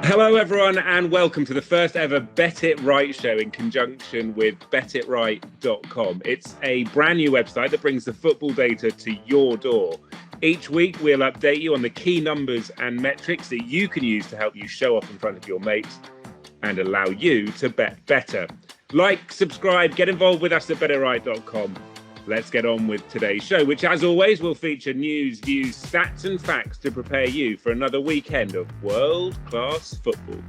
Hello everyone and welcome to the first ever Bet It Right show in conjunction with betitright.com. It's a brand new website that brings the football data to your door. Each week we'll update you on the key numbers and metrics that you can use to help you show off in front of your mates and allow you to bet better. Like, subscribe, get involved with us at betitright.com. Let's get on with today's show, which as always will feature news, views, stats and facts to prepare you for another weekend of world-class football.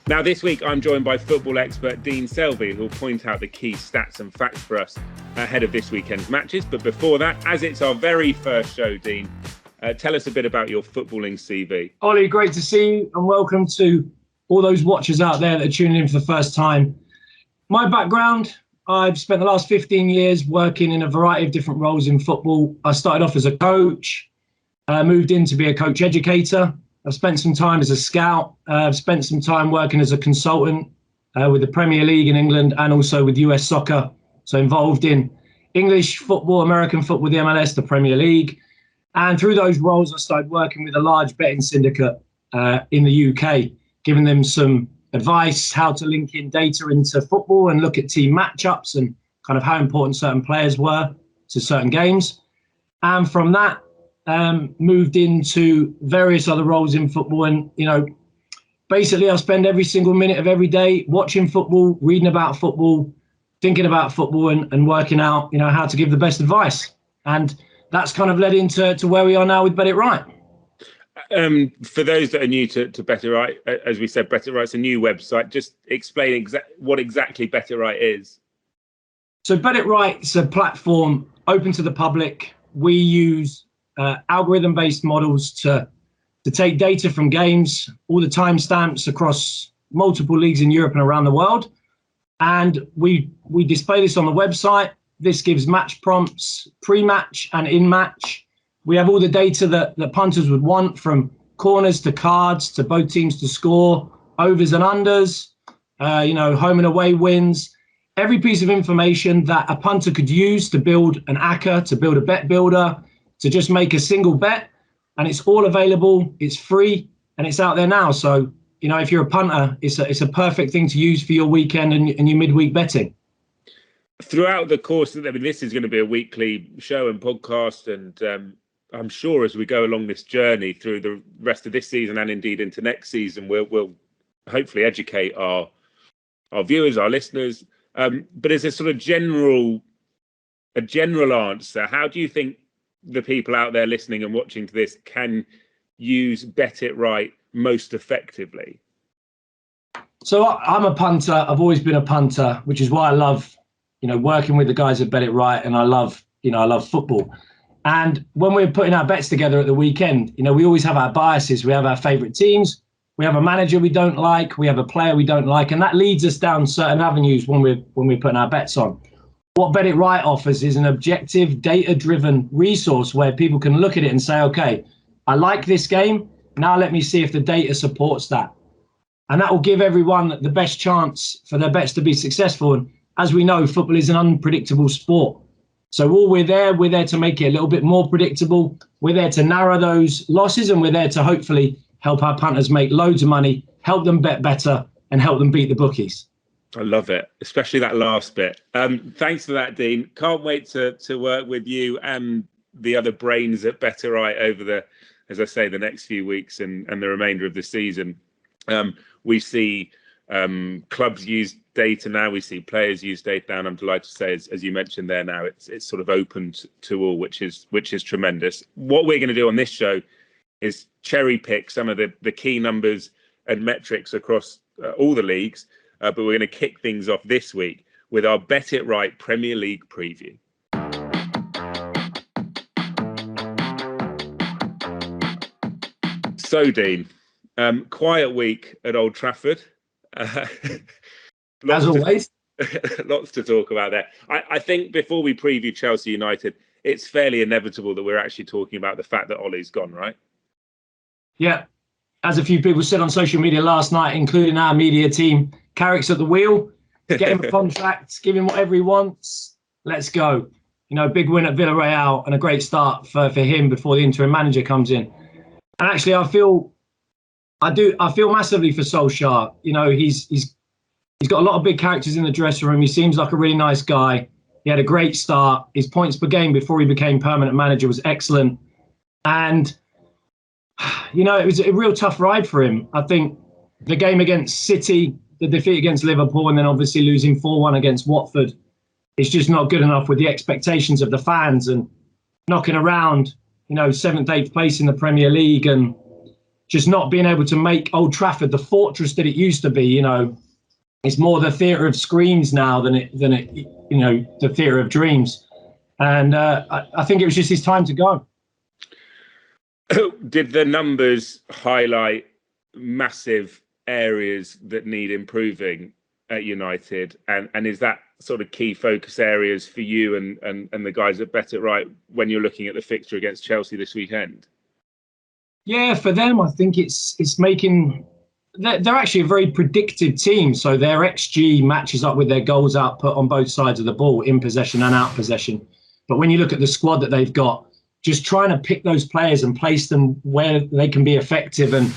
Now this week I'm joined by football expert Dean Selvey, who'll point out the key stats and facts for us ahead of this weekend's matches. But before that, as it's our very first show, Dean, tell us a bit about your footballing CV. Ollie, great to see you and welcome to all those watchers out there that are tuning in for the first time. My background, I've spent the last 15 years working in a variety of different roles in football. I started off as a coach, moved in to be a coach educator. I've spent some time as a scout. I've spent some time working as a consultant with the Premier League in England and also with US soccer. So involved in English football, American football, the MLS, the Premier League. And through those roles, I started working with a large betting syndicate in the UK, giving them some advice, how to link in data into football and look at team matchups and kind of how important certain players were to certain games. And from that, moved into various other roles in football. And, basically I spend every single minute of every day watching football, reading about football, thinking about football and working out, how to give the best advice. And that's kind of led into where we are now with Bet It Right. For those that are new to Bet It Right, as we said, Bet It Right's a new website. Just explain what exactly Bet It Right is. So Bet It Right's a platform open to the public. We use algorithm-based models to take data from games, all the timestamps across multiple leagues in Europe and around the world. And we display this on the website. This gives match prompts, pre-match and in-match. We have all the data that punters would want, from corners to cards to both teams to score, overs and unders, home and away wins. Every piece of information that a punter could use to build an acca, to build a bet builder, to just make a single bet. And it's all available, it's free, and it's out there now. So, if you're a punter, it's a perfect thing to use for your weekend and your midweek betting. Throughout the course, this is going to be a weekly show and podcast, and I'm sure as we go along this journey through the rest of this season and indeed into next season, we'll hopefully educate our viewers, our listeners. But as a sort of general answer, how do you think the people out there listening and watching to this can use Bet It Right most effectively? So I'm a punter. I've always been a punter, which is why I love, working with the guys at Bet It Right, and I love football. And when we're putting our bets together at the weekend, we always have our biases. We have our favourite teams. We have a manager we don't like. We have a player we don't like. And that leads us down certain avenues when we're putting our bets on. What Bet It Right offers is an objective, data-driven resource where people can look at it and say, okay, I like this game. Now let me see if the data supports that. And that will give everyone the best chance for their bets to be successful. And as we know, football is an unpredictable sport. So we're there to make it a little bit more predictable. We're there to narrow those losses, and we're there to hopefully help our punters make loads of money, help them bet better, and help them beat the bookies. I love it, especially that last bit. Thanks for that, Dean. Can't wait to work with you and the other brains at Bet It Right over the next few weeks and the remainder of the season. We see clubs use data now. We see players use data now, and I'm delighted to say, as you mentioned there, now it's sort of open to all, which is tremendous. What we're going to do on this show is cherry pick some of the key numbers and metrics across all the leagues, but we're going to kick things off this week with our Bet It Right Premier League preview. So, Dean, quiet week at Old Trafford. As always. Lots to talk about there. I think before we preview Chelsea United, it's fairly inevitable that we're actually talking about the fact that Ollie's gone, right? Yeah. As a few people said on social media last night, including our media team, Carrick's at the wheel. Get him a contract, give him whatever he wants. Let's go. Big win at Villarreal and a great start for him before the interim manager comes in. And actually, I feel massively for Solskjaer. You know, he's got a lot of big characters in the dressing room. He seems like a really nice guy. He had a great start. His points per game before he became permanent manager was excellent. And, you know, it was a real tough ride for him. I think the game against City, the defeat against Liverpool, and then obviously losing 4-1 against Watford is just not good enough with the expectations of the fans, and knocking around, you know, 7th, 8th place in the Premier League, and just not being able to make Old Trafford the fortress that it used to be. You know, it's more the theatre of screams now than it, you know, the theatre of dreams. And I think it was just his time to go. Did the numbers highlight massive areas that need improving at United? And is that sort of key focus areas for you and the guys at Bet It Right when you're looking at the fixture against Chelsea this weekend? Yeah, for them, I think it's making... They're actually a very predictive team. So their XG matches up with their goals output on both sides of the ball, in possession and out possession. But when you look at the squad that they've got, just trying to pick those players and place them where they can be effective, and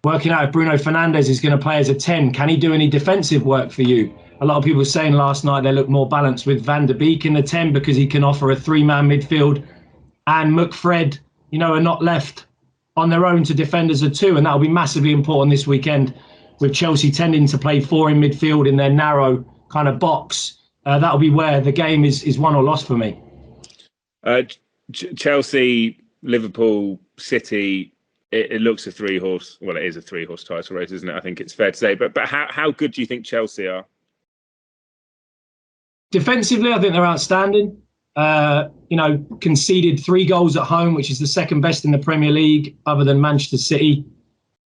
working out if Bruno Fernandes is going to play as a 10. Can he do any defensive work for you? A lot of people were saying last night they look more balanced with Van der Beek in the 10 because he can offer a 3-man midfield, and McFred, you know, are not left on their own to defend as a 2. And that'll be massively important this weekend with Chelsea tending to play 4 in midfield in their narrow kind of box. That'll be where the game is won or lost for me. Chelsea, Liverpool, City, it looks a 3-horse. Well, it is a 3-horse title race, isn't it? I think it's fair to say. But how good do you think Chelsea are? Defensively, I think they're outstanding. You know, conceded 3 goals at home, which is the second best in the Premier League, other than Manchester City.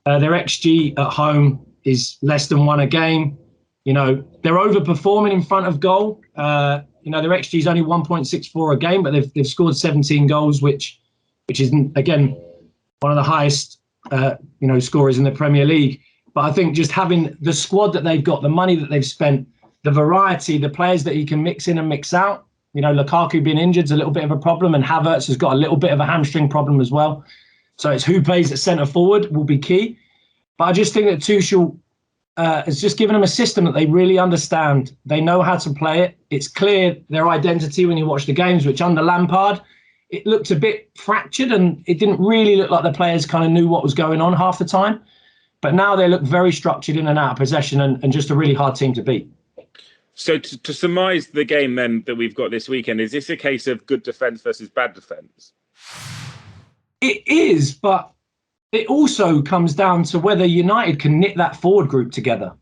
Their XG at home is less than 1 a game. You know, they're overperforming in front of goal. You know, their XG is only 1.64 a game, but they've scored 17 goals, which isn't, again, one of the highest, you know, scorers in the Premier League. But I think just having the squad that they've got, the money that they've spent, the variety, the players that he can mix in and mix out. You know, Lukaku being injured is a little bit of a problem, and Havertz has got a little bit of a hamstring problem as well. So it's who plays at centre forward will be key. But I just think that Tuchel has just given them a system that they really understand. They know how to play it. It's clear their identity when you watch the games, which under Lampard, it looked a bit fractured, and it didn't really look like the players kind of knew what was going on half the time. But now they look very structured in and out of possession, and just a really hard team to beat. So to surmise the game then that we've got this weekend, is this a case of good defence versus bad defence? It is, but it also comes down to whether United can knit that forward group together.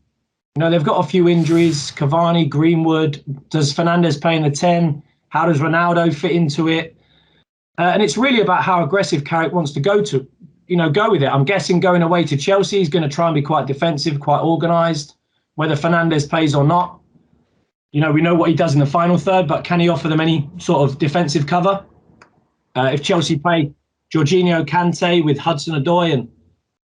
You know, they've got a few injuries, Cavani, Greenwood. Does Fernandes play in the 10? How does Ronaldo fit into it? And it's really about how aggressive Carrick wants to go with it. I'm guessing going away to Chelsea, he's going to try and be quite defensive, quite organised, whether Fernandes plays or not. You know, we know what he does in the final third, but can he offer them any sort of defensive cover? If Chelsea play Jorginho, Kante with Hudson-Odoi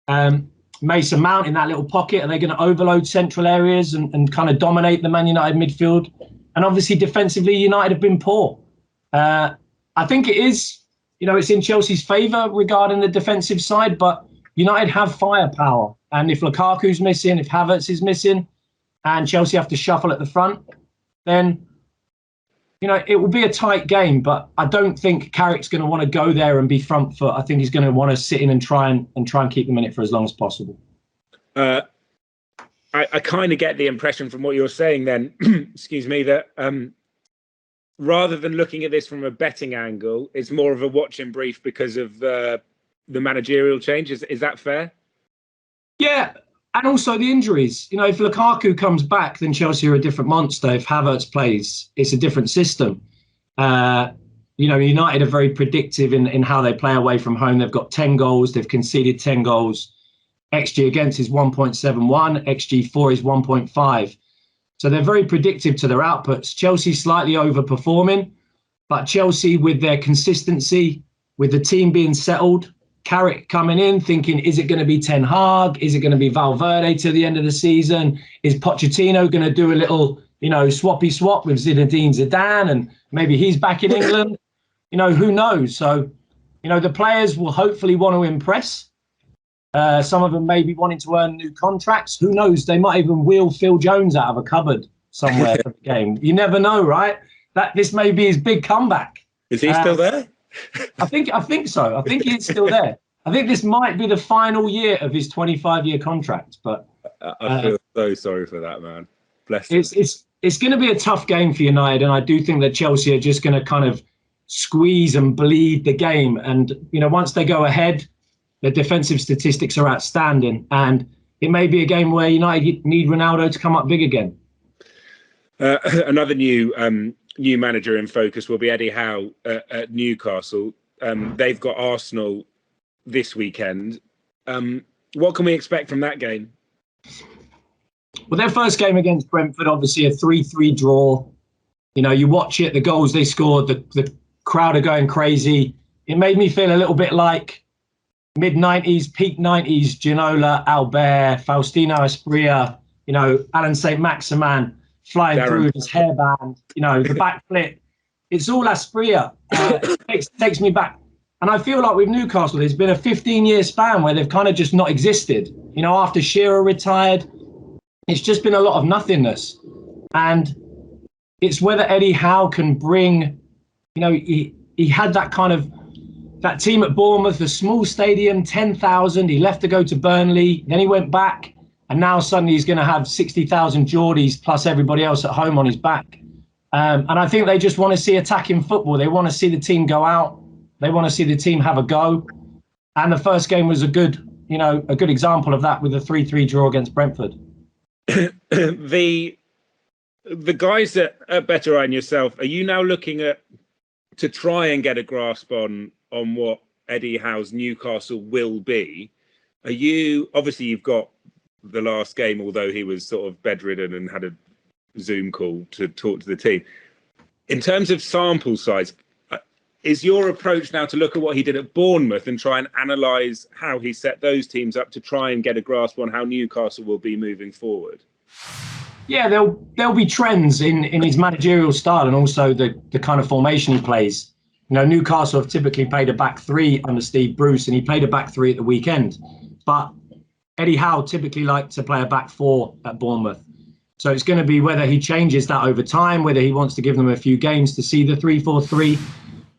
and Mason Mount in that little pocket, are they going to overload central areas and kind of dominate the Man United midfield? And obviously defensively, United have been poor. I think it is, you know, it's in Chelsea's favour regarding the defensive side, but United have firepower. And if Lukaku's missing, if Havertz is missing, and Chelsea have to shuffle at the front, then, you know, it will be a tight game. But I don't think Carrick's going to want to go there and be front foot. I think he's going to want to sit in and try and keep them in it for as long as possible. I kind of get the impression from what you're saying then, excuse me, that rather than looking at this from a betting angle, it's more of a watching brief because of the managerial changes. Is that fair? Yeah. And also the injuries. You know, if Lukaku comes back, then Chelsea are a different monster. If Havertz plays, it's a different system. You know, United are very predictive in how they play away from home. They've got 10 goals. They've conceded 10 goals. XG against is 1.71. XG for is 1.5. So they're very predictive to their outputs. Chelsea slightly overperforming, but Chelsea with their consistency, with the team being settled, Carrick coming in thinking, is it going to be Ten Hag? Is it going to be Valverde to the end of the season? Is Pochettino going to do a little, you know, swappy swap with Zinedine Zidane and maybe he's back in England? You know, who knows? So, you know, the players will hopefully want to impress. Some of them may be wanting to earn new contracts. Who knows? They might even wheel Phil Jones out of a cupboard somewhere for the game. You never know, right? This may be his big comeback. Is he still there? I think so. I think he's still there. I think this might be the final year of his 25-year contract. But I feel so sorry for that man. Bless him. It's going to be a tough game for United, and I do think that Chelsea are just going to kind of squeeze and bleed the game. And once they go ahead, the defensive statistics are outstanding, and it may be a game where United need Ronaldo to come up big again. Another new manager in focus will be Eddie Howe at Newcastle. They've got Arsenal this weekend. What can we expect from that game? Well, their first game against Brentford, obviously a 3-3 draw. You watch it, the goals they scored, the crowd are going crazy. It made me feel a little bit like mid-90s, peak 90s, Ginola, Albert, Faustino Asprilla, Alan St. Maximin flying Darren through with his hairband, the backflip. It's all Asprilla. It takes me back. And I feel like with Newcastle, there's been a 15-year span where they've kind of just not existed. After Shearer retired, it's just been a lot of nothingness. And it's whether Eddie Howe can bring, he had that kind of, that team at Bournemouth, the small stadium, 10,000. He left to go to Burnley. Then he went back. And now suddenly he's going to have 60,000 Geordies plus everybody else at home on his back. And I think they just want to see attacking football. They want to see the team go out. They want to see the team have a go. And the first game was a good example of that with a 3-3 draw against Brentford. The guys at Better Eye and yourself, are you now looking to try and get a grasp on what Eddie Howe's Newcastle will be? Obviously you've got the last game, although he was sort of bedridden and had a Zoom call to talk to the team. In terms of sample size, is your approach now to look at what he did at Bournemouth and try and analyse how he set those teams up to try and get a grasp on how Newcastle will be moving forward? Yeah, there'll be trends in his managerial style and also the kind of formation he plays. Newcastle have typically played a back three under Steve Bruce, and he played a back three at the weekend. But Eddie Howe typically liked to play a back four at Bournemouth. So it's going to be whether he changes that over time, whether he wants to give them a few games to see the 3-4-3.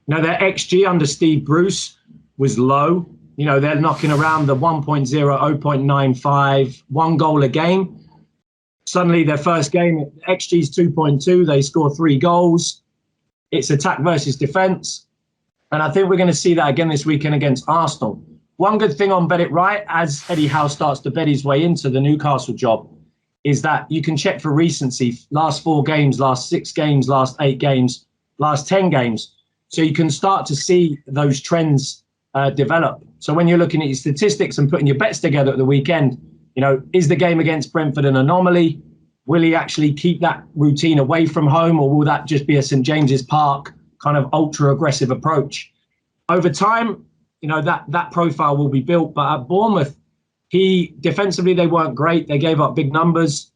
Their XG under Steve Bruce was low. They're knocking around the 1.0, 0.95, 1 goal a game. Suddenly their first game, XG is 2.2. They score 3 goals. It's attack versus defence. And I think we're going to see that again this weekend against Arsenal. One good thing on Bet It Right, as Eddie Howe starts to bet his way into the Newcastle job, is that you can check for recency. Last 4 games, last 6 games, last 8 games, last 10 games. So you can start to see those trends develop. So when you're looking at your statistics and putting your bets together at the weekend, is the game against Brentford an anomaly? Will he actually keep that routine away from home, or will that just be a St James's Park kind of ultra aggressive approach? Over time, that profile will be built. But at Bournemouth, defensively, they weren't great. They gave up big numbers.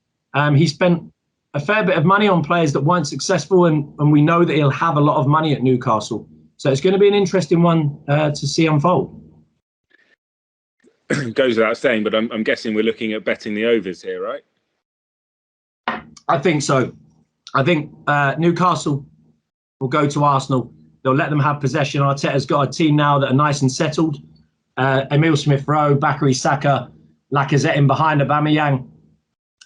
He spent a fair bit of money on players that weren't successful, and we know that he'll have a lot of money at Newcastle. So it's going to be an interesting one to see unfold. Goes without saying, but I'm guessing we're looking at betting the overs here, right? I think so. I think Newcastle will go to Arsenal. They'll let them have possession. Arteta's got a team now that are nice and settled. Emile Smith-Rowe, Bakary Saka, Lacazette in behind Aubameyang.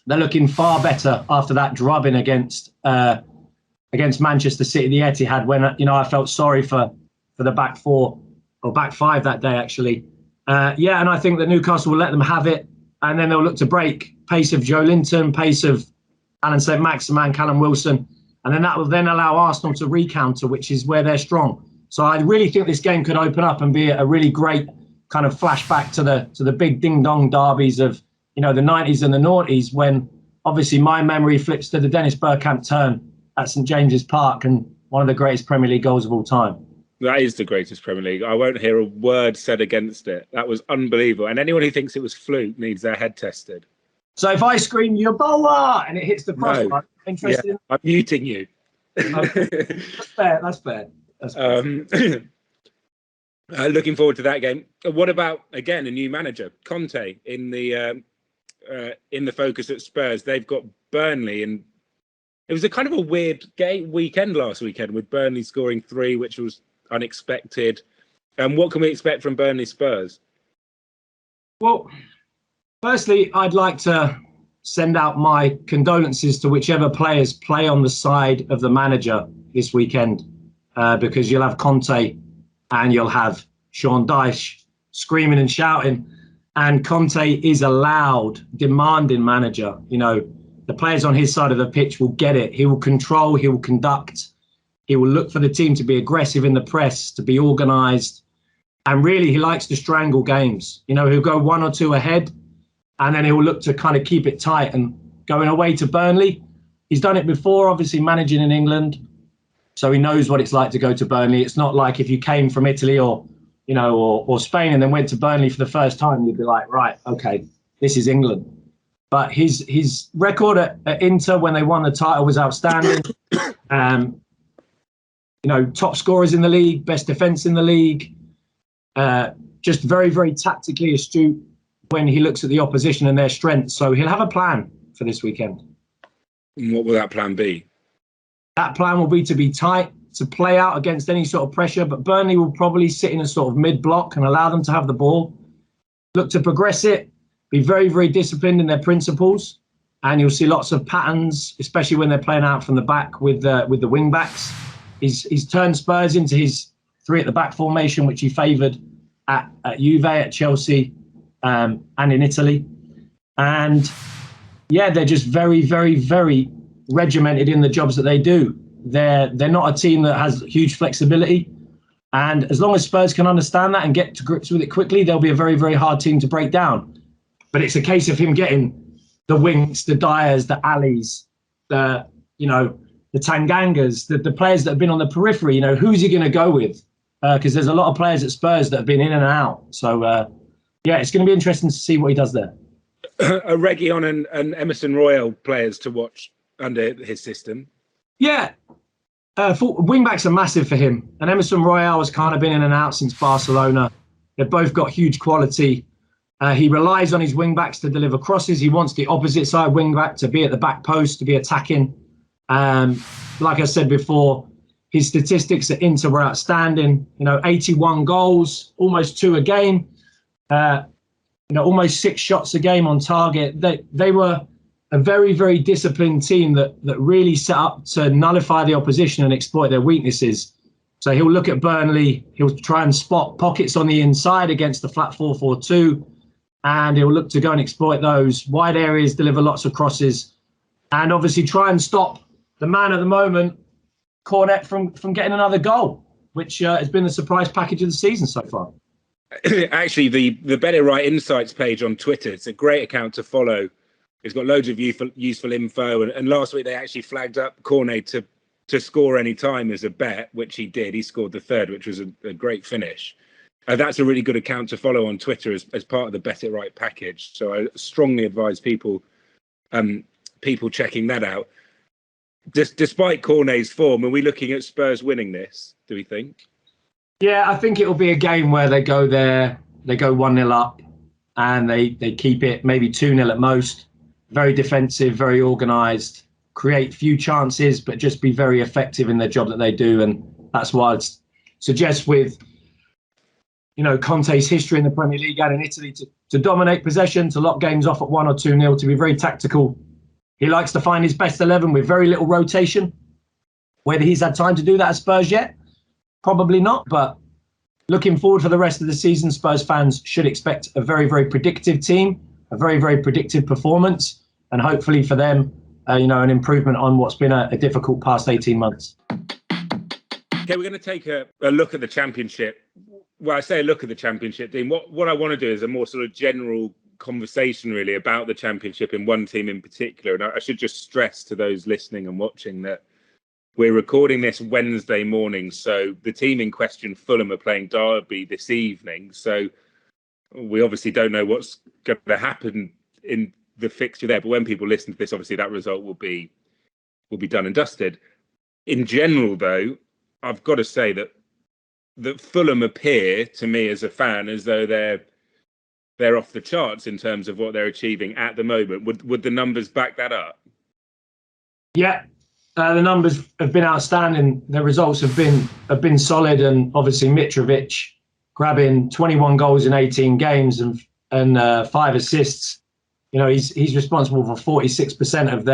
They're looking far better after that drubbing against Manchester City, the Etihad, when I felt sorry for the back four or back five that day actually. And I think that Newcastle will let them have it, and then they'll look to break pace of Joe Linton, pace of Alan St. Maximin, Callum Wilson, and then that will then allow Arsenal to recounter, which is where they're strong. So I really think this game could open up and be a really great kind of flashback to the big ding-dong derbies of the 90s and the noughties, when obviously my memory flips to the Dennis Bergkamp turn at St James's Park and one of the greatest Premier League goals of all time. That is the greatest Premier League. I won't hear a word said against it. That was unbelievable. And anyone who thinks it was fluke needs their head tested. So if I scream Yeboah and it hits the crossbar, interested? Yeah, I'm muting you. Okay. That's fair. Looking forward to that game. What about, again, a new manager, Conte, in the focus at Spurs? They've got Burnley, and it was a kind of a weird weekend last weekend with Burnley scoring 3, which was unexpected. What can we expect from Burnley Spurs? Well, firstly, I'd like to send out my condolences to whichever players play on the side of the manager this weekend, because you'll have Conte and you'll have Sean Dyche screaming and shouting. And Conte is a loud, demanding manager. You know, the players on his side of the pitch will get it. He will control, he will conduct, he will look for the team to be aggressive in the press, to be organised. And really, he likes to strangle games. You know, he'll go 1 or 2 ahead, and then he'll look to kind of keep it tight. And going away to Burnley, he's done it before, obviously managing in England. So he knows what it's like to go to Burnley. It's not like if you came from Italy or Spain and then went to Burnley for the first time, you'd be like, right, okay, this is England. But his record at Inter when they won the title was outstanding. Top scorers in the league, best defence in the league. Just very, very tactically astute when he looks at the opposition and their strengths. So he'll have a plan for this weekend. And what will that plan be? That plan will be to be tight, to play out against any sort of pressure, but Burnley will probably sit in a sort of mid-block and allow them to have the ball. Look to progress it, be very, very disciplined in their principles, and you'll see lots of patterns, especially when they're playing out from the back with the wing-backs. He's turned Spurs into his 3 at the back formation, which he favoured at Juve, at Chelsea, and in Italy. And yeah, they're just very, very, very regimented in the jobs that they do. They're not a team that has huge flexibility. And as long as Spurs can understand that and get to grips with it quickly, they'll be a very, very hard team to break down. But it's a case of him getting the Winks, the Dyers, the Allis, the Tangangas, the players that have been on the periphery. You know, who's he going to go with? Because there's a lot of players at Spurs that have been in and out. So, it's going to be interesting to see what he does there. Are Reguilon and Emerson Royal players to watch under his system? Yeah. Wing-backs are massive for him. And Emerson Royal has kind of been in and out since Barcelona. They've both got huge quality. He relies on his wing-backs to deliver crosses. He wants the opposite side wing-back to be at the back post, to be attacking. Like I said before, his statistics at Inter were outstanding. 81 goals, almost 2 a game. Almost 6 shots a game on target. They were a very, very disciplined team that really set up to nullify the opposition and exploit their weaknesses. So he'll look at Burnley, he'll try and spot pockets on the inside against the flat 4-4-2, and he'll look to go and exploit those wide areas, deliver lots of crosses, and obviously try and stop the man at the moment, Cornet, from getting another goal, which has been the surprise package of the season so far. Actually, the Better Right Insights page on Twitter, it's a great account to follow. It's got loads of useful info. And last week, they actually flagged up Cornet to score any time as a bet, which he did. He scored the 3rd, which was a great finish. That's a really good account to follow on Twitter as part of the Bet It Right package. So I strongly advise people checking that out. Despite Cornet's form, are we looking at Spurs winning this, do we think? Yeah, I think it'll be a game where they go 1-0 up and they keep it maybe 2-0 at most. Very defensive, very organised, create few chances, but just be very effective in their job that they do. And that's why I'd suggest with, Conte's history in the Premier League and in Italy to dominate possession, to lock games off at 1 or 2-0, to be very tactical. He likes to find his best 11 with very little rotation. Whether he's had time to do that at Spurs yet, probably not. But looking forward for the rest of the season, Spurs fans should expect a very, very predictive team, a very, very predictive performance, and hopefully for them, an improvement on what's been a difficult past 18 months. Okay, we're going to take a look at the Championship. Well, I say a look at the Championship, Dean. What I want to do is a more sort of general conversation, really, about the Championship in one team in particular. And I should just stress to those listening and watching that we're recording this Wednesday morning. So the team in question, Fulham, are playing Derby this evening. So we obviously don't know what's going to happen in the fixture there. But when people listen to this, obviously that result will be done and dusted. In general, though, I've got to say that that Fulham appear to me as a fan as though they're off the charts in terms of what they're achieving at the moment. Would the numbers back that up? Yeah, the numbers have been outstanding. The results have been solid, and obviously Mitrovic grabbing 21 goals in 18 games and 5 assists. He's responsible for 46% of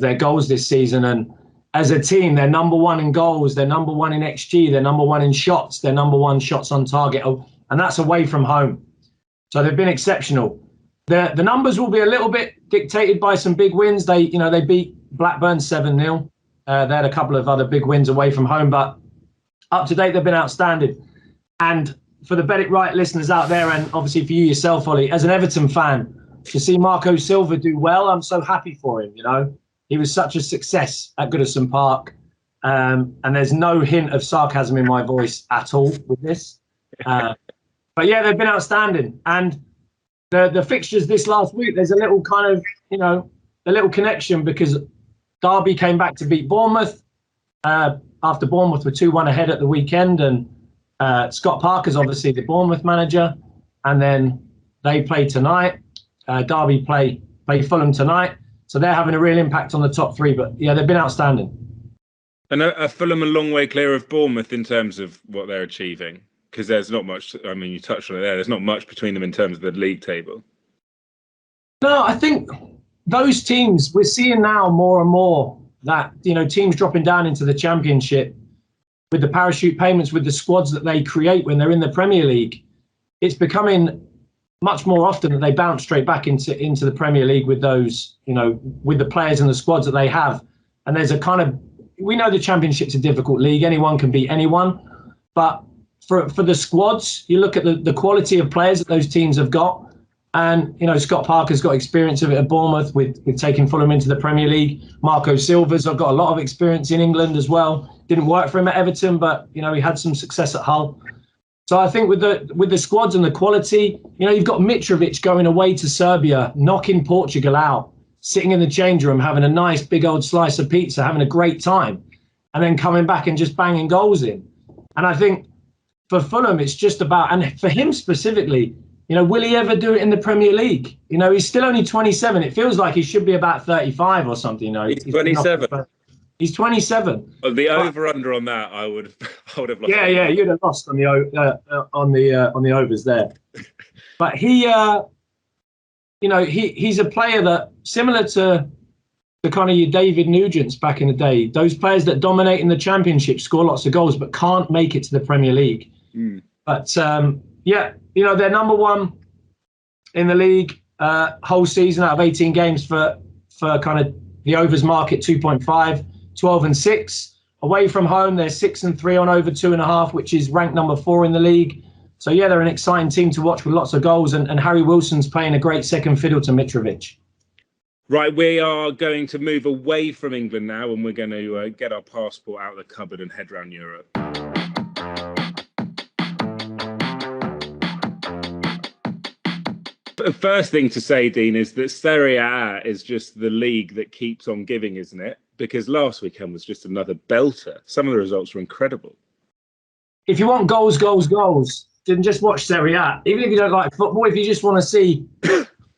their goals this season. And as a team, they're number one in goals, they're number one in XG, they're number one in shots, they're number one shots on target, and that's away from home. So they've been exceptional. The numbers will be a little bit dictated by some big wins. They beat Blackburn 7-0. They had a couple of other big wins away from home, but up to date, they've been outstanding. And for the Bet It Right listeners out there, and obviously for you yourself, Ollie, as an Everton fan, to see Marco Silva do well, I'm so happy for him. He was such a success at Goodison Park. And there's no hint of sarcasm in my voice at all with this. But yeah, they've been outstanding. And the fixtures this last week, there's a little kind of, a little connection, because Derby came back to beat Bournemouth after Bournemouth were 2-1 ahead at the weekend. And Scott Parker's obviously the Bournemouth manager. And then they play tonight. Derby play Fulham tonight. So they're having a real impact on the top three. But yeah, they've been outstanding. And are Fulham a long way clear of Bournemouth in terms of what they're achieving? Because there's not much, I mean, you touched on it there, there's not much between them in terms of the league table. No, I think those teams, we're seeing now more and more that, teams dropping down into the Championship with the parachute payments, with the squads that they create when they're in the Premier League. It's becoming much more often that they bounce straight back into the Premier League with those, with the players and the squads that they have. And there's a kind of, we know the Championship's a difficult league. Anyone can beat anyone. But for the squads, you look at the quality of players that those teams have got. And, Scott Parker's got experience of it at Bournemouth with taking Fulham into the Premier League. Marco Silva's got a lot of experience in England as well. Didn't work for him at Everton, but, he had some success at Hull. So I think with the squads and the quality, you've got Mitrovic going away to Serbia, knocking Portugal out, sitting in the change room, having a nice big old slice of pizza, having a great time, and then coming back and just banging goals in. And I think for Fulham, it's just about, and for him specifically, will he ever do it in the Premier League? He's still only 27. It feels like he should be about 35 or something. He's 27. He's 27. Well, the over/under on that, I would have lost. Yeah, you'd have lost on the overs there. But he's a player that, similar to the kind of your David Nugents back in the day, those players that dominate in the Championship, score lots of goals, but can't make it to the Premier League. But they're number one in the league whole season out of 18 games for kind of the overs market 2.5, 12-6. Away from home, they're 6-3 on over 2.5, which is ranked number 4 in the league. So yeah, they're an exciting team to watch with lots of goals, and Harry Wilson's playing a great second fiddle to Mitrovic. Right, we are going to move away from England now, and we're going to get our passport out of the cupboard and head around Europe. The first thing to say, Dean, is that Serie A is just the league that keeps on giving, isn't it? Because last weekend was just another belter. Some of the results were incredible. If you want goals, then just watch Serie A. Even if you don't like football, if you just want to see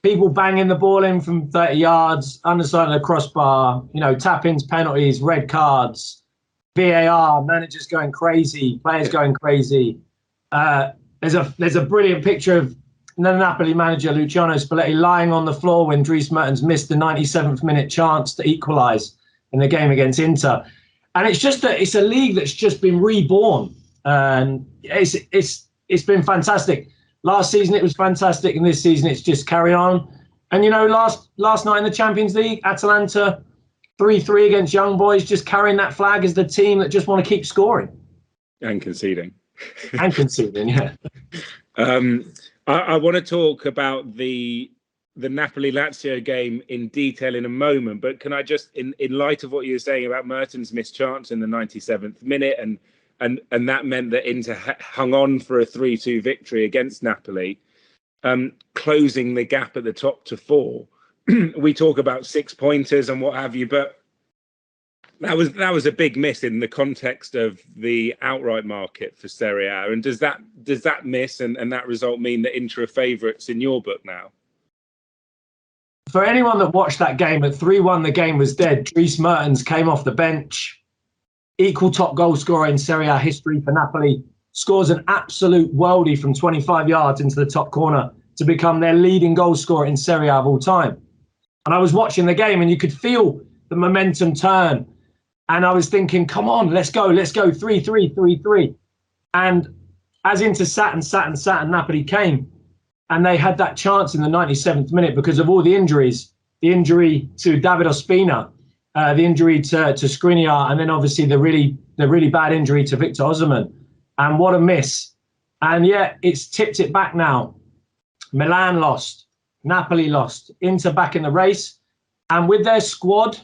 people banging the ball in from 30 yards, underside of the crossbar, tap-ins, penalties, red cards, VAR, managers going crazy, players going crazy. There's a brilliant picture of the Napoli manager Luciano Spalletti lying on the floor when Dries Mertens missed the 97th minute chance to equalise in the game against Inter. And it's a league that's just been reborn. And it's been fantastic. Last season it was fantastic, and this season it's just carry on. And last night in the Champions League, Atalanta 3-3 against Young Boys, just carrying that flag as the team that just want to keep scoring. And conceding. Yeah. I want to talk about the Napoli-Lazio game in detail in a moment, but can I just, in light of what you were saying about Mertens' missed chance in the 97th minute, and that meant that Inter hung on for a 3-2 victory against Napoli, closing the gap at the top to 4. We talk about 6-pointers and what have you, but That was a big miss in the context of the outright market for Serie A. And does that miss and that result mean that Inter are favourites in your book now? For anyone that watched that game at 3-1, the game was dead. Dries Mertens came off the bench, equal top goal scorer in Serie A history for Napoli, scores an absolute worldie from 25 yards into the top corner to become their leading goal scorer in Serie A of all time. And I was watching the game and you could feel the momentum turn. And I was thinking, come on, let's go, 3-3, 3-3. And as Inter sat and Napoli came, and they had that chance in the 97th minute because of all the injuries, the injury to David Ospina, the injury to Skriniar, and then obviously the really bad injury to Victor Osimhen. And what a miss. And yeah, it's tipped it back now. Milan lost, Napoli lost, Inter back in the race. And with their squad,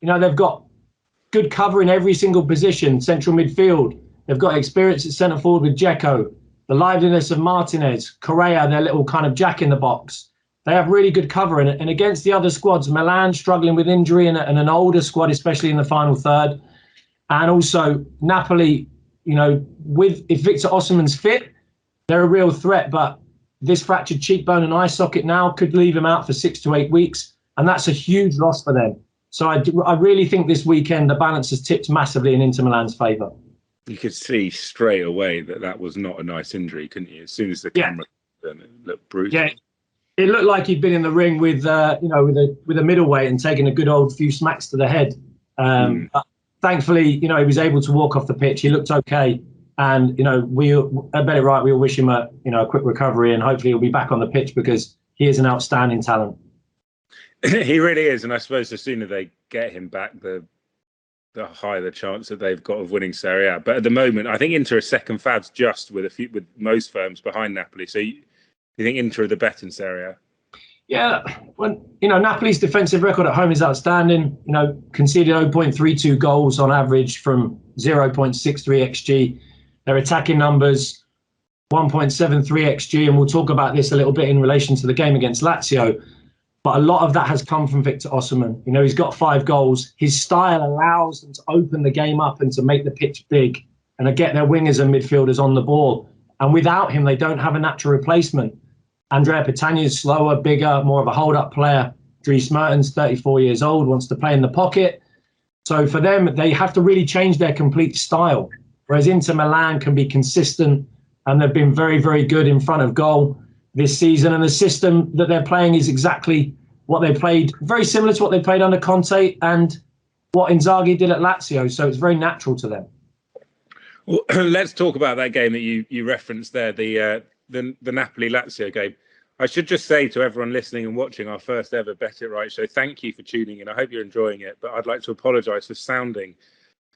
they've got good cover in every single position, central midfield. They've got experience at centre forward with Dzeko, the liveliness of Martinez, Correa, their little kind of jack in the box. They have really good cover in it. And against the other squads, Milan struggling with injury and an older squad, especially in the final third. And also Napoli, if Victor Osimhen's fit, they're a real threat. But this fractured cheekbone and eye socket now could leave him out for 6 to 8 weeks. And that's a huge loss for them. So I really think this weekend the balance has tipped massively in Inter Milan's favour. You could see straight away that was not a nice injury, couldn't you? As soon as the camera it looked brutal. Yeah, it looked like he'd been in the ring with with a middleweight and taken a good old few smacks to the head. But thankfully, he was able to walk off the pitch. He looked okay, and I bet it right. We all wish him a quick recovery, and hopefully he'll be back on the pitch because he is an outstanding talent. He really is, and I suppose the sooner they get him back, the higher the chance that they've got of winning Serie A. But at the moment, I think Inter are second fads just with most firms behind Napoli. So you think Inter are the bet in Serie A? Yeah, well, Napoli's defensive record at home is outstanding. Conceded 0.32 goals on average from 0.63 xG. Their attacking numbers 1.73 xG, and we'll talk about this a little bit in relation to the game against Lazio. But a lot of that has come from Victor Osimhen. He's got 5 goals. His style allows them to open the game up and to make the pitch big and to get their wingers and midfielders on the ball. And without him, they don't have a natural replacement. Andrea Petagna is slower, bigger, more of a hold-up player. Dries Mertens, 34 years old, wants to play in the pocket. So for them, they have to really change their complete style. Whereas Inter Milan can be consistent, and they've been very, very good in front of goal this season, and the system that they're playing is exactly what they played, very similar to what they played under Conte and what Inzaghi did at Lazio. So it's very natural to them. Well, let's talk about that game that you referenced there, the Napoli-Lazio game. I should just say to everyone listening and watching our first ever Bet It Right show, thank you for tuning in. I hope you're enjoying it, but I'd like to apologise for sounding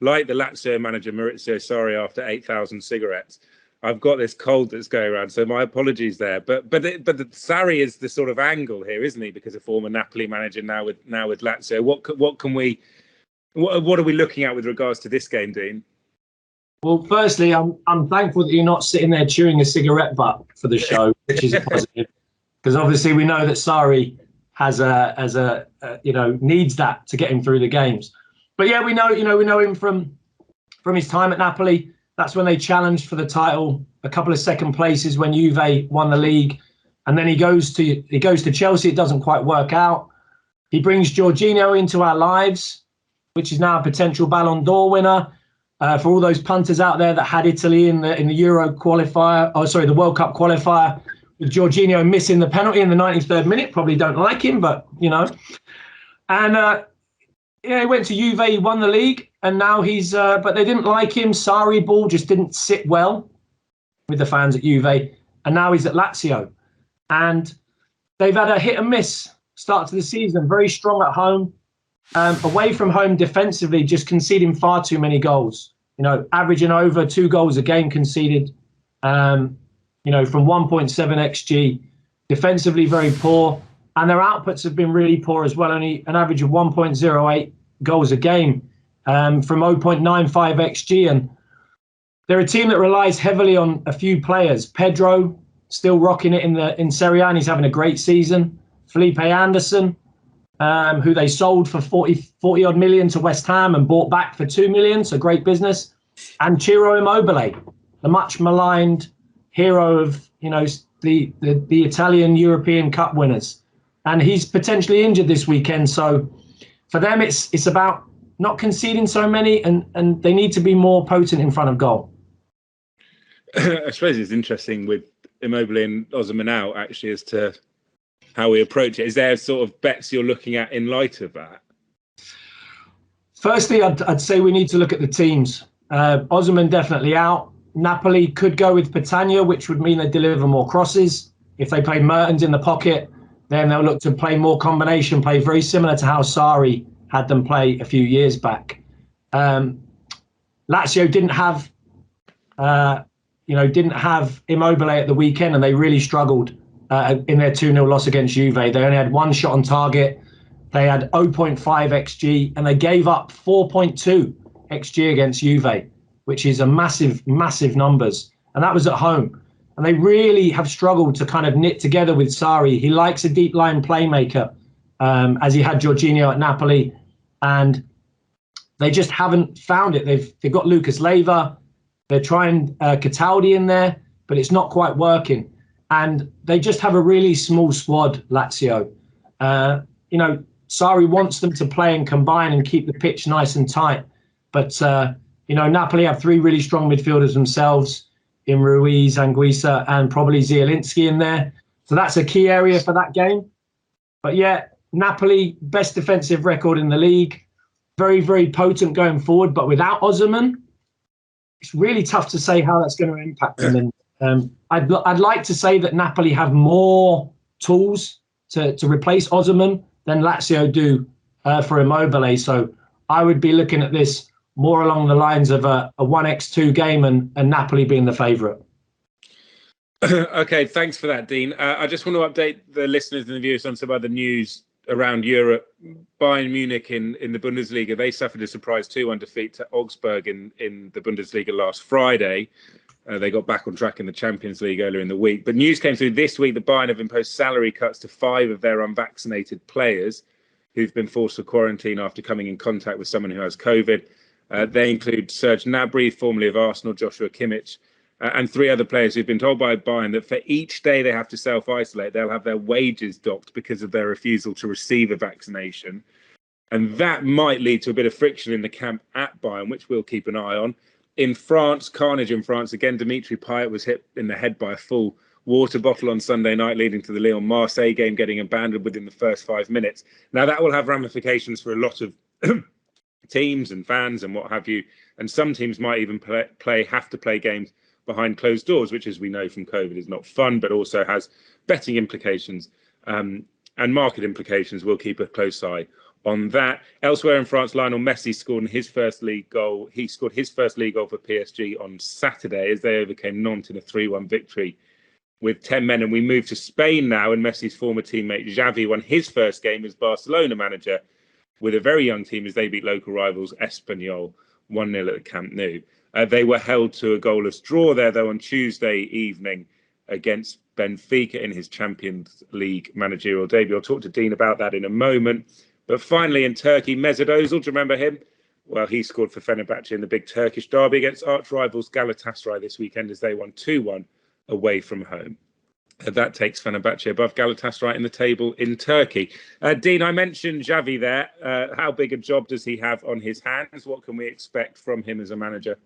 like the Lazio manager Maurizio Sarri after 8,000 cigarettes. I've got this cold that's going around, so my apologies there. But Sarri is the sort of angle here, isn't he? Because a former Napoli manager now with Lazio. What are we looking at with regards to this game, Dean? Well, firstly, I'm thankful that you're not sitting there chewing a cigarette butt for the show, which is a positive, because obviously we know that Sarri needs that to get him through the games. But yeah, we know him from his time at Napoli. That's when they challenged for the title, a couple of second places when Juve won the league. And then he goes to Chelsea. It doesn't quite work out. He brings Jorginho into our lives, which is now a potential Ballon d'Or winner. For all those punters out there that had Italy in the Euro qualifier, the World Cup qualifier, with Jorginho missing the penalty in the 93rd minute, probably don't like him, but And he went to Juve, he won the league, and now but they didn't like him. Sarri ball just didn't sit well with the fans at Juve, and now he's at Lazio. And they've had a hit and miss start to the season, very strong at home. Away from home defensively, just conceding far too many goals. Averaging over 2 goals a game conceded. From 1.7 xG. Defensively very poor, and their outputs have been really poor as well. Only an average of 1.08 goals a game from 0.95 xG. And they're a team that relies heavily on a few players. Pedro still rocking it in Serie A, and he's having a great season. Felipe Anderson. who they sold for 40 odd million to West Ham and bought back for 2 million. So great business. And Ciro Immobile, the much maligned hero of, the Italian European Cup winners. And he's potentially injured this weekend. So for them, it's about not conceding so many, and they need to be more potent in front of goal. I suppose it's interesting with Immobile and Osimhen out, actually, as to how we approach it. Is there sort of bets you're looking at in light of that? Firstly, I'd say we need to look at the teams. Osimhen definitely out. Napoli could go with Petagna, which would mean they deliver more crosses. If they play Mertens in the pocket, then they'll look to play more combination play, very similar to how Sarri had them play a few years back. Lazio didn't have Immobile at the weekend, and they really struggled in their 2-0 loss against Juve. They only had one shot on target. They had 0.5 XG, and they gave up 4.2 XG against Juve, which is a massive, massive numbers. And that was at home. And they really have struggled to kind of knit together with Sarri. He likes a deep line playmaker, as he had Jorginho at Napoli. And they just haven't found it. They've got Lucas Leiva. They're trying Cataldi in there, but it's not quite working. And they just have a really small squad, Lazio. Sarri wants them to play and combine and keep the pitch nice and tight. But, Napoli have three really strong midfielders themselves in Ruiz, Anguissa, and probably Zielinski in there. So that's a key area for that game. But yeah, Napoli, best defensive record in the league. Very, very potent going forward. But without Osimhen, it's really tough to say how that's going to impact them. And I'd like to say that Napoli have more tools to replace Osimhen than Lazio do for Immobile. So I would be looking at this more along the lines of a 1x2 game and Napoli being the favourite. Okay, thanks for that, Dean. I just want to update the listeners and the viewers on some other news around Europe. Bayern Munich in the Bundesliga, they suffered a surprise 2-1 defeat to Augsburg in the Bundesliga last Friday. They got back on track in the Champions League earlier in the week. But news came through this week that Bayern have imposed salary cuts to 5 of their unvaccinated players who've been forced to quarantine after coming in contact with someone who has COVID. They include Serge Gnabry, formerly of Arsenal, Joshua Kimmich, and 3 other players who've been told by Bayern that for each day they have to self-isolate, they'll have their wages docked because of their refusal to receive a vaccination. And that might lead to a bit of friction in the camp at Bayern, which we'll keep an eye on. In France, carnage in France. Again, Dimitri Payet was hit in the head by a full water bottle on Sunday night, leading to the Lyon-Marseille game getting abandoned within the first 5 minutes. Now, that will have ramifications for a lot of teams and fans and what have you. And some teams might even have to play games behind closed doors, which, as we know from COVID, is not fun, but also has betting implications and market implications. We'll keep a close eye on that. Elsewhere in France, Lionel Messi scored his first league goal. He scored his first league goal for PSG on Saturday as they overcame Nantes in a 3-1 victory with 10 men. And we move to Spain now, and Messi's former teammate Xavi won his first game as Barcelona manager with a very young team as they beat local rivals Espanyol 1-0 at the Camp Nou. They were held to a goalless draw there, though, on Tuesday evening against Benfica in his Champions League managerial debut. I'll talk to Dean about that in a moment. But finally, in Turkey, Mesut Ozil, do you remember him? Well, he scored for Fenerbahce in the big Turkish derby against arch rivals Galatasaray this weekend as they won 2-1 away from home. That takes Fenerbahce above Galatasaray in the table in Turkey. Dean, I mentioned Xavi there. How big a job does he have on his hands? What can we expect from him as a manager?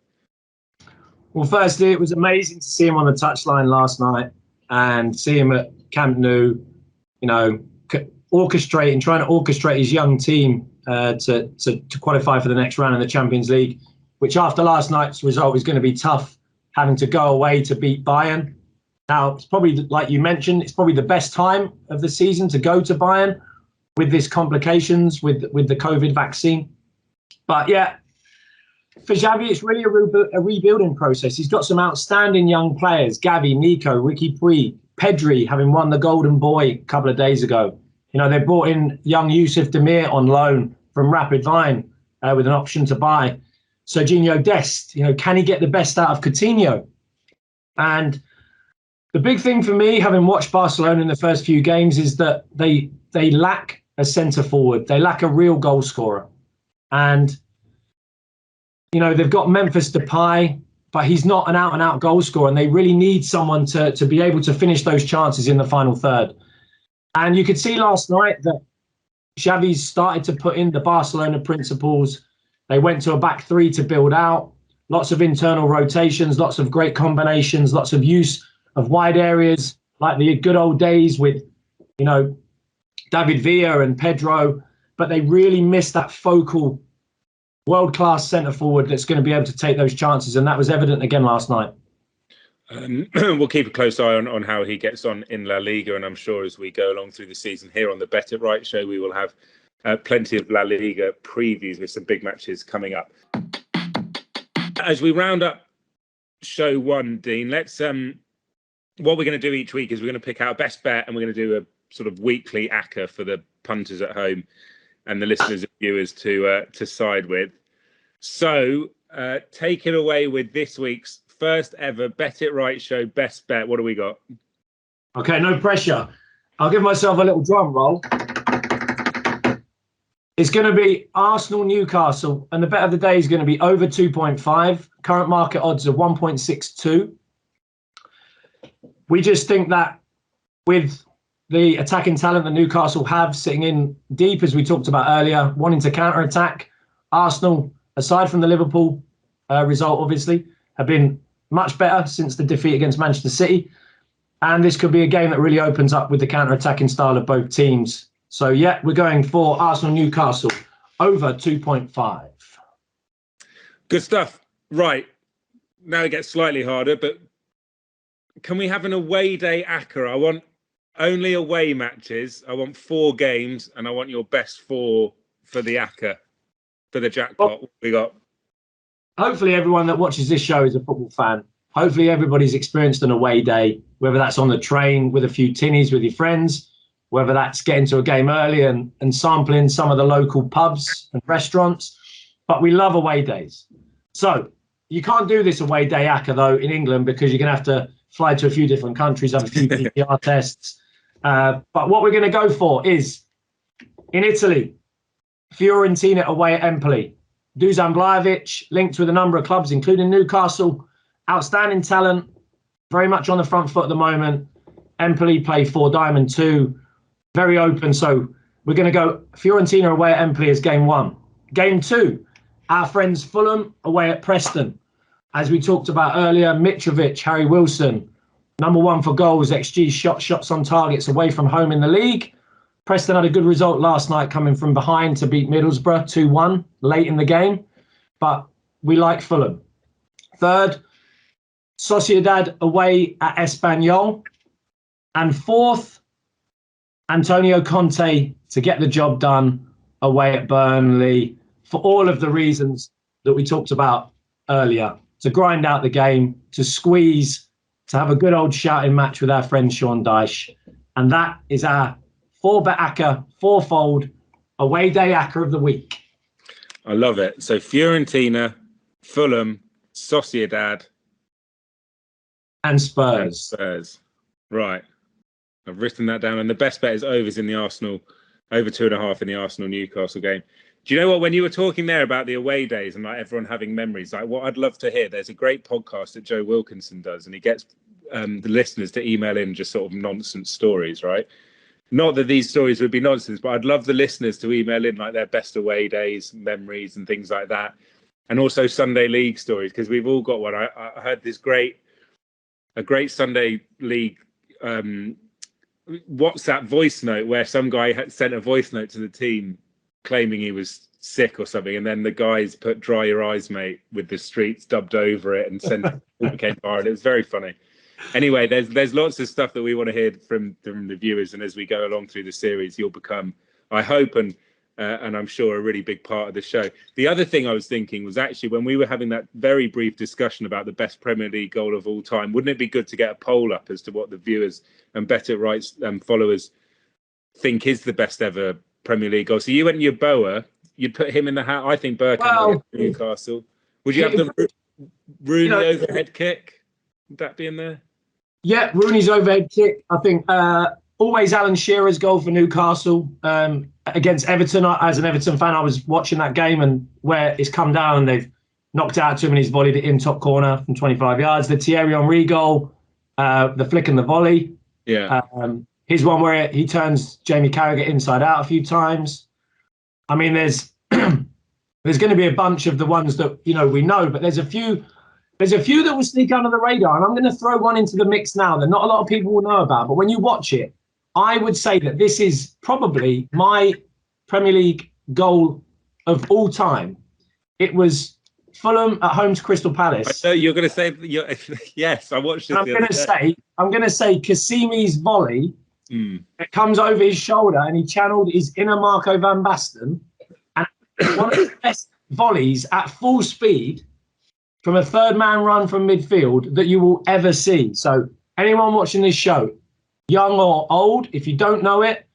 Well, firstly, it was amazing to see him on the touchline last night and see him at Camp Nou, trying to orchestrate his young team to qualify for the next round in the Champions League, which after last night's result is going to be tough, having to go away to beat Bayern. Now, it's probably, like you mentioned, it's probably the best time of the season to go to Bayern with this complications with the COVID vaccine. But yeah, for Xavi, it's really a rebuilding process. He's got some outstanding young players, Gavi, Nico, Ricky Puig, Pedri, having won the Golden Boy a couple of days ago. They brought in young Yusuf Demir on loan from Rapid Wien with an option to buy. Serginho Dest, can he get the best out of Coutinho? And the big thing for me, having watched Barcelona in the first few games, is that they lack a centre forward. They lack a real goal scorer. And, you know, they've got Memphis Depay, but he's not an out-and-out goal scorer, and they really need someone to be able to finish those chances in the final third. And you could see last night that Xavi started to put in the Barcelona principles. They went to a back three to build out. Lots of internal rotations, lots of great combinations, lots of use of wide areas, like the good old days with, you know, David Villa and Pedro. But they really missed that focal world-class centre forward that's going to be able to take those chances, and that was evident again last night. We'll keep a close eye on how he gets on in La Liga, and I'm sure as we go along through the season here on the Bet It Right show, we will have plenty of La Liga previews with some big matches coming up. As we round up show one, Dean, let's what we're going to do each week is we're going to pick our best bet, and we're going to do a sort of weekly acca for the punters at home and the listeners and viewers to side with. So take it away with this week's first ever Bet It Right show best bet. What do we got? Okay, no pressure. I'll give myself a little drum roll. It's going to be Arsenal-Newcastle, and the bet of the day is going to be over 2.5. Current market odds are 1.62. We just think that with the attacking talent that Newcastle have sitting in deep, as we talked about earlier, wanting to counter-attack, Arsenal, aside from the Liverpool result, obviously, have been much better since the defeat against Manchester City. And this could be a game that really opens up with the counter-attacking style of both teams. So, yeah, we're going for Arsenal-Newcastle over 2.5. Good stuff. Right. Now it gets slightly harder, but can we have an away day acca? I want only away matches. I want 4 games, and I want your best 4 for the acca, for the jackpot. What we got? Hopefully everyone that watches this show is a football fan. Hopefully everybody's experienced an away day, whether that's on the train with a few tinnies with your friends, whether that's getting to a game early and sampling some of the local pubs and restaurants. But we love away days. So you can't do this away day acca, though, in England, because you're going to have to fly to a few different countries, have a few PCR tests. But what we're going to go for is, in Italy, Fiorentina away at Empoli. Dusan Vlahovic, linked with a number of clubs, including Newcastle. Outstanding talent, very much on the front foot at the moment. Empoli play 4 Diamond 2, very open. So we're going to go Fiorentina away at Empoli as game 1. Game 2, our friends Fulham away at Preston. As we talked about earlier, Mitrovic, Harry Wilson, number 1 for goals, XG, shots on targets away from home in the league. Preston had a good result last night coming from behind to beat Middlesbrough 2-1 late in the game. But we like Fulham. Third, Sociedad away at Espanyol. And fourth, Antonio Conte to get the job done away at Burnley for all of the reasons that we talked about earlier. To grind out the game, to squeeze, to have a good old shouting match with our friend Sean Dyche. And that is our 4-bet acca, 4-fold away day acca of the week. I love it. So Fiorentina, Fulham, Sociedad, and Spurs. Right. I've written that down. And the best bet is overs in the Arsenal, over 2.5 in the Arsenal-Newcastle game. Do you know what? When you were talking there about the away days and like everyone having memories, like what I'd love to hear, there's a great podcast that Joe Wilkinson does, and he gets the listeners to email in just sort of nonsense stories, right? Not that these stories would be nonsense, but I'd love the listeners to email in like their best away days, memories and things like that. And also Sunday League stories, because we've all got one. I heard this great Sunday League WhatsApp voice note where some guy had sent a voice note to the team claiming he was sick or something, and then the guys put "Dry Your Eyes, Mate" with the streets dubbed over it and sent it became viral. It was very funny. Anyway, there's lots of stuff that we want to hear from the viewers, and as we go along through the series, you'll become, I hope, and I'm sure, a really big part of the show. The other thing I was thinking was actually when we were having that very brief discussion about the best Premier League goal of all time, wouldn't it be good to get a poll up as to what the viewers and Bet It Right followers think is the best ever Premier League goal? So you went your Boa, you'd put him in the hat. I think Bergkamp against Newcastle. Would you have the Rooney overhead kick? Would that be in there? Yeah, Rooney's overhead kick. I think always Alan Shearer's goal for Newcastle against Everton. As an Everton fan, I was watching that game, and where it's come down and they've knocked it out to him and he's volleyed it in top corner from 25 yards. The Thierry Henry goal, the flick and the volley. Yeah. His one where he turns Jamie Carrick inside out a few times. I mean, there's going to be a bunch of the ones that, you know, we know, but there's a few that will sneak under the radar. And I'm going to throw one into the mix now that not a lot of people will know about. But when you watch it, I would say that this is probably my Premier League goal of all time. It was Fulham at home to Crystal Palace. I know you're going to say, yes, I watched this. I'm going to say Cassimi's volley. It comes over his shoulder and he channeled his inner Marco van Basten. And one of the best volleys at full speed from a third man run from midfield that you will ever see. So anyone watching this show, young or old, if you don't know it,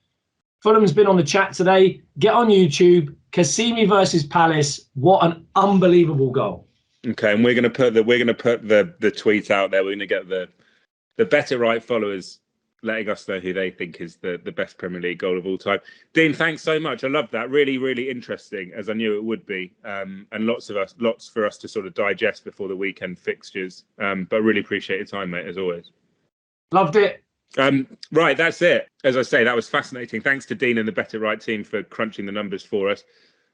Fulham's been on the chat today. Get on YouTube. Cassimi versus Palace. What an unbelievable goal. Okay, and we're going to put the tweet out there. We're going to get the Better Right followers letting us know who they think is the best Premier League goal of all time. Dean, thanks so much. I love that. Really, really interesting, as I knew it would be. And lots for us to sort of digest before the weekend fixtures. But really appreciate your time, mate, as always. Loved it. Right, that's it. As I say, that was fascinating. Thanks to Dean and the Better Right team for crunching the numbers for us.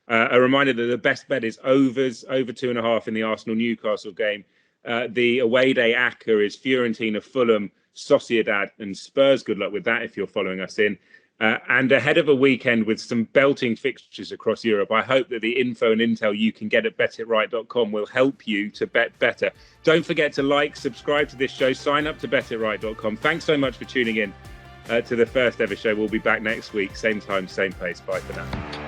A reminder that the best bet is overs, over 2.5 in the Arsenal-Newcastle game. The away day acca is Fiorentina, Fulham, Sociedad and Spurs. Good luck with that if you're following us in. And ahead of a weekend with some belting fixtures across Europe, I hope that the info and intel you can get at betitright.com will help you to bet better. Don't forget to subscribe to this show, sign up to betitright.com. Thanks so much for tuning in to the first ever show. We'll be back next week, same time, same place. Bye for now.